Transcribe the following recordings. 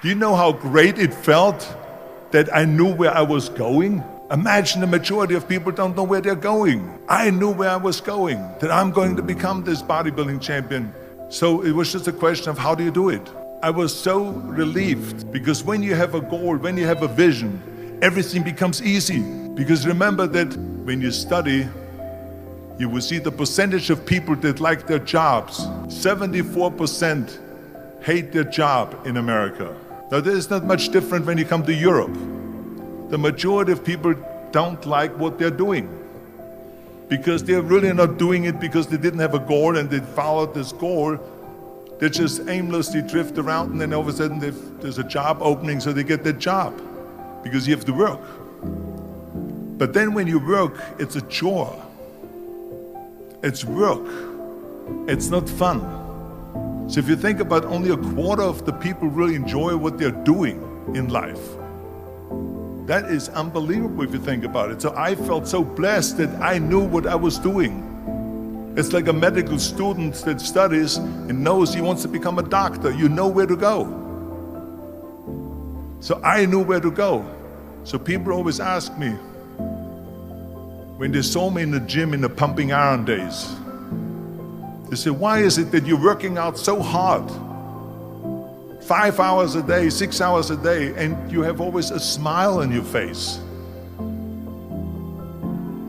Do you know how great it felt that I knew where I was going? Imagine the majority of people don't know where they're going. I knew where I was going, that I'm going to become this bodybuilding champion. So it was just a question of how do you do it? I was so relieved because when you have a goal, when you have a vision, everything becomes easy. Because remember that when you study, you will see the percentage of people that like their jobs. 74% hate their job in America. Now, there is not much different when you come to Europe. The majority of people don't like what they're doing because they're really not doing it because they didn't have a goal and they followed this goal. They just aimlessly drift around and then all of a sudden there's a job opening, so they get that job because you have to work. But then when you work, it's a chore. It's work. It's not fun. So if you think about only a quarter of the people really enjoy what they're doing in life. That is unbelievable if you think about it. So I felt so blessed that I knew what I was doing. It's like a medical student that studies and knows he wants to become a doctor. You know where to go. So I knew where to go. So people always ask me, when they saw me in the gym in the pumping iron days, they say, why is it that you're working out so hard? 5 hours a day, 6 hours a day, and you have always a smile on your face.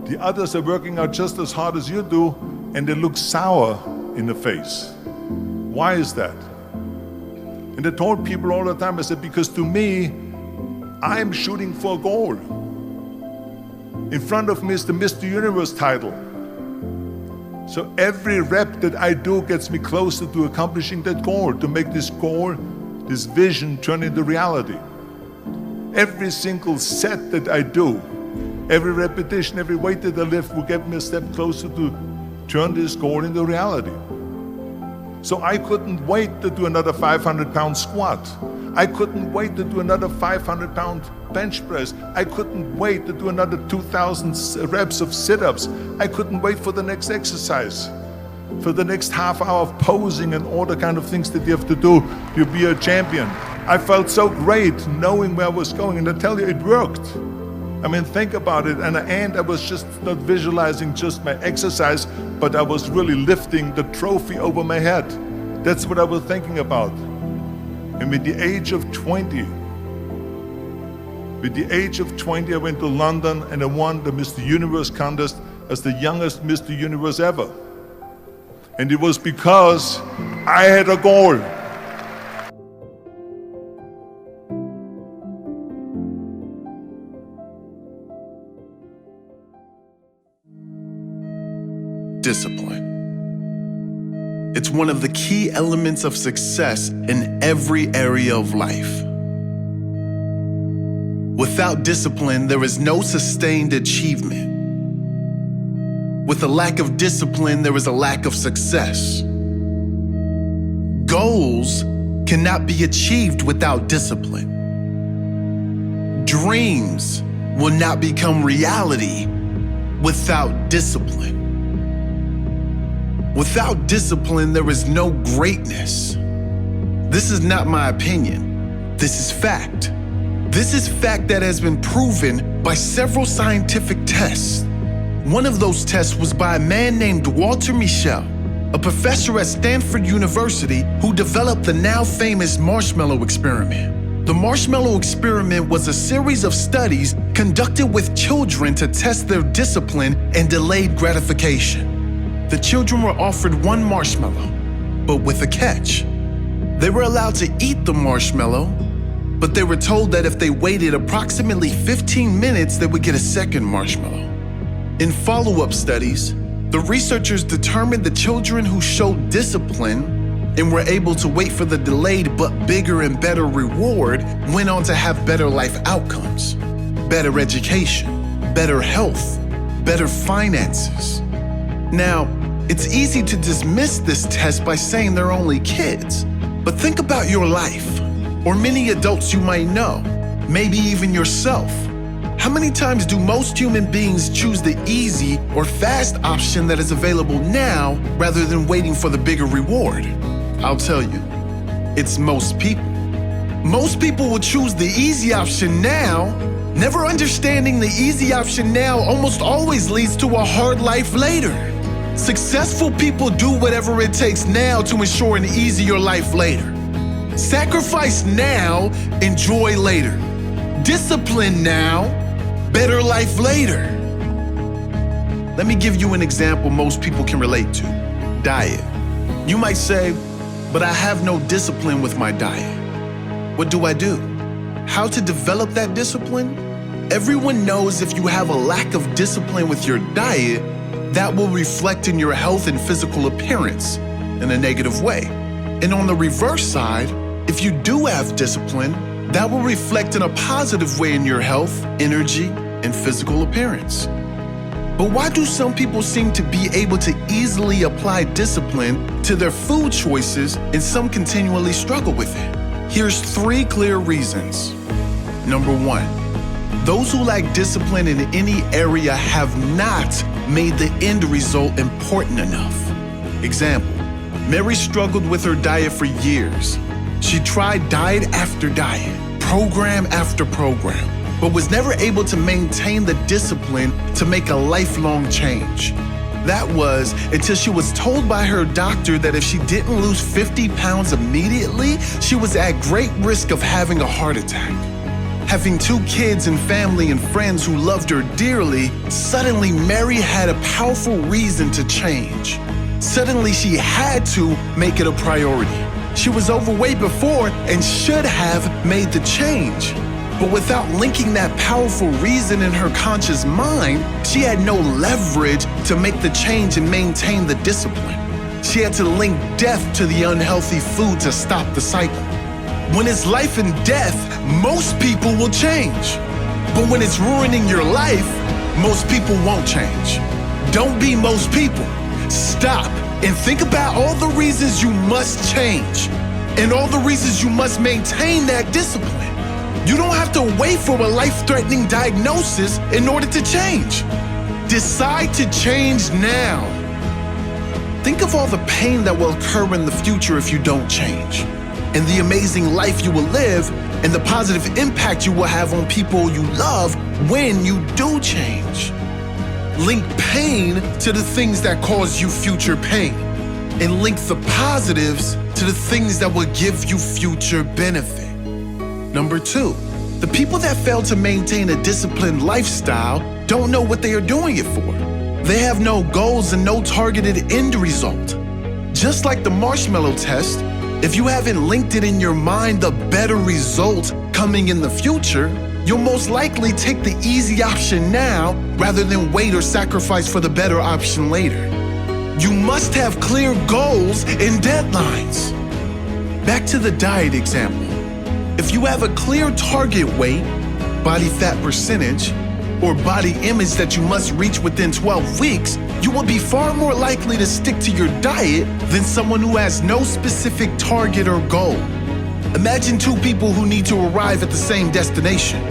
The others are working out just as hard as you do, and they look sour in the face. Why is that? And I told people all the time, I said, because to me, I'm shooting for a goal. In front of me is the Mr. Universe title. So every rep that I do gets me closer to accomplishing that goal, to make this goal, this vision turn into reality. Every single set that I do, every repetition, every weight that I lift will get me a step closer to turn this goal into reality. So I couldn't wait to do another 500-pound squat. I couldn't wait to do another 500-pound bench press. I couldn't wait to do another 2,000 reps of sit-ups. I couldn't wait for the next exercise, for the next half hour of posing and all the kind of things that you have to do to be a champion. I felt so great knowing where I was going, and I tell you, it worked. I mean, think about it. And at the end, I was just not visualizing just my exercise, but I was really lifting the trophy over my head. That's what I was thinking about. And with the age of 20, I went to London and I won the Mr. Universe contest as the youngest Mr. Universe ever. And it was because I had a goal. Discipline. It's one of the key elements of success in every area of life. Without discipline, there is no sustained achievement. With a lack of discipline, there is a lack of success. Goals cannot be achieved without discipline. Dreams will not become reality without discipline. Without discipline, there is no greatness. This is not my opinion. This is fact. This is fact that has been proven by several scientific tests. One of those tests was by a man named Walter Mischel, a professor at Stanford University who developed the now famous marshmallow experiment. The marshmallow experiment was a series of studies conducted with children to test their discipline and delayed gratification. The children were offered one marshmallow, but with a catch. They were allowed to eat the marshmallow, but they were told that if they waited approximately 15 minutes, they would get a second marshmallow. In follow-up studies, the researchers determined the children who showed discipline and were able to wait for the delayed but bigger and better reward went on to have better life outcomes, better education, better health, better finances. Now, it's easy to dismiss this test by saying they're only kids, but think about your life, or many adults you might know, maybe even yourself. How many times do most human beings choose the easy or fast option that is available now rather than waiting for the bigger reward? I'll tell you, it's most people. Most people will choose the easy option now, never understanding the easy option now almost always leads to a hard life later. Successful people do whatever it takes now to ensure an easier life later. Sacrifice now, enjoy later. Discipline now, better life later. Let me give you an example most people can relate to. Diet. You might say, but I have no discipline with my diet. What do I do? How to develop that discipline? Everyone knows if you have a lack of discipline with your diet, that will reflect in your health and physical appearance in a negative way. And on the reverse side, if you do have discipline, that will reflect in a positive way in your health, energy, and physical appearance. But why do some people seem to be able to easily apply discipline to their food choices and some continually struggle with it? Here's 3 clear reasons. Number 1, those who lack discipline in any area have not made the end result important enough. Example, Mary struggled with her diet for years. She tried diet after diet, program after program, but was never able to maintain the discipline to make a lifelong change. That was until she was told by her doctor that if she didn't lose 50 pounds immediately, she was at great risk of having a heart attack. Having 2 kids and family and friends who loved her dearly, suddenly Mary had a powerful reason to change. Suddenly she had to make it a priority. She was overweight before and should have made the change. But without linking that powerful reason in her conscious mind, she had no leverage to make the change and maintain the discipline. She had to link death to the unhealthy food to stop the cycle. When it's life and death, most people will change. But when it's ruining your life, most people won't change. Don't be most people. Stop and think about all the reasons you must change and all the reasons you must maintain that discipline. You don't have to wait for a life-threatening diagnosis in order to change. Decide to change now. Think of all the pain that will occur in the future if you don't change, and the amazing life you will live, and the positive impact you will have on people you love when you do change. Link pain to the things that cause you future pain, and link the positives to the things that will give you future benefit. Number 2, the people that fail to maintain a disciplined lifestyle don't know what they are doing it for. They have no goals and no targeted end result. Just like the marshmallow test, if you haven't linked it in your mind the better result coming in the future, you'll most likely take the easy option now rather than wait or sacrifice for the better option later. You must have clear goals and deadlines. Back to the diet example. If you have a clear target weight, body fat percentage, or body image that you must reach within 12 weeks, you will be far more likely to stick to your diet than someone who has no specific target or goal. Imagine 2 people who need to arrive at the same destination.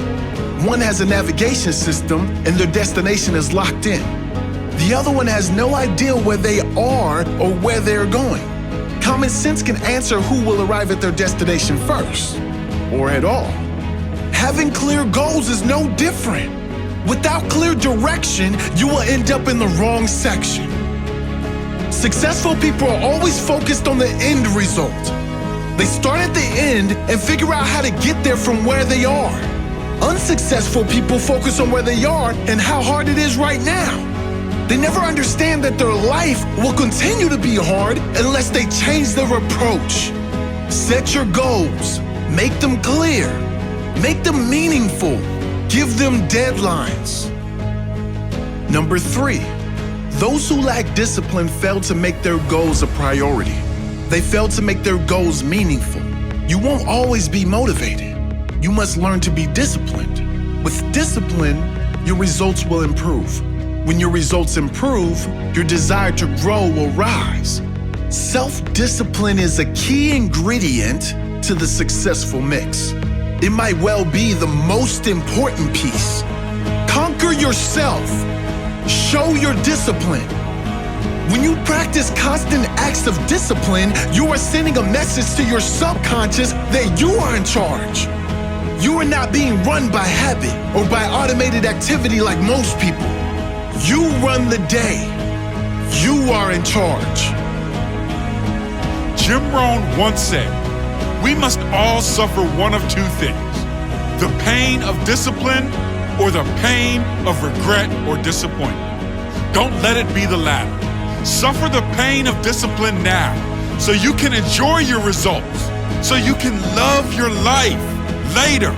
One has a navigation system and their destination is locked in. The other one has no idea where they are or where they're going. Common sense can answer who will arrive at their destination first, or at all. Having clear goals is no different. Without clear direction, you will end up in the wrong section. Successful people are always focused on the end result. They start at the end and figure out how to get there from where they are. Unsuccessful people focus on where they are and how hard it is right now. They never understand that their life will continue to be hard unless they change their approach. Set your goals. Make them clear. Make them meaningful. Give them deadlines. Number 3, those who lack discipline fail to make their goals a priority. They fail to make their goals meaningful. You won't always be motivated. You must learn to be disciplined. With discipline, your results will improve. When your results improve, your desire to grow will rise. Self-discipline is a key ingredient to the successful mix. It might well be the most important piece. Conquer yourself. Show your discipline. When you practice constant acts of discipline, you are sending a message to your subconscious that you are in charge. You are not being run by habit or by automated activity like most people. You run the day. You are in charge. Jim Rohn once said, "We must all suffer one of two things, the pain of discipline or the pain of regret or disappointment. Don't let it be the latter. Suffer the pain of discipline now so you can enjoy your results, so you can love your life later."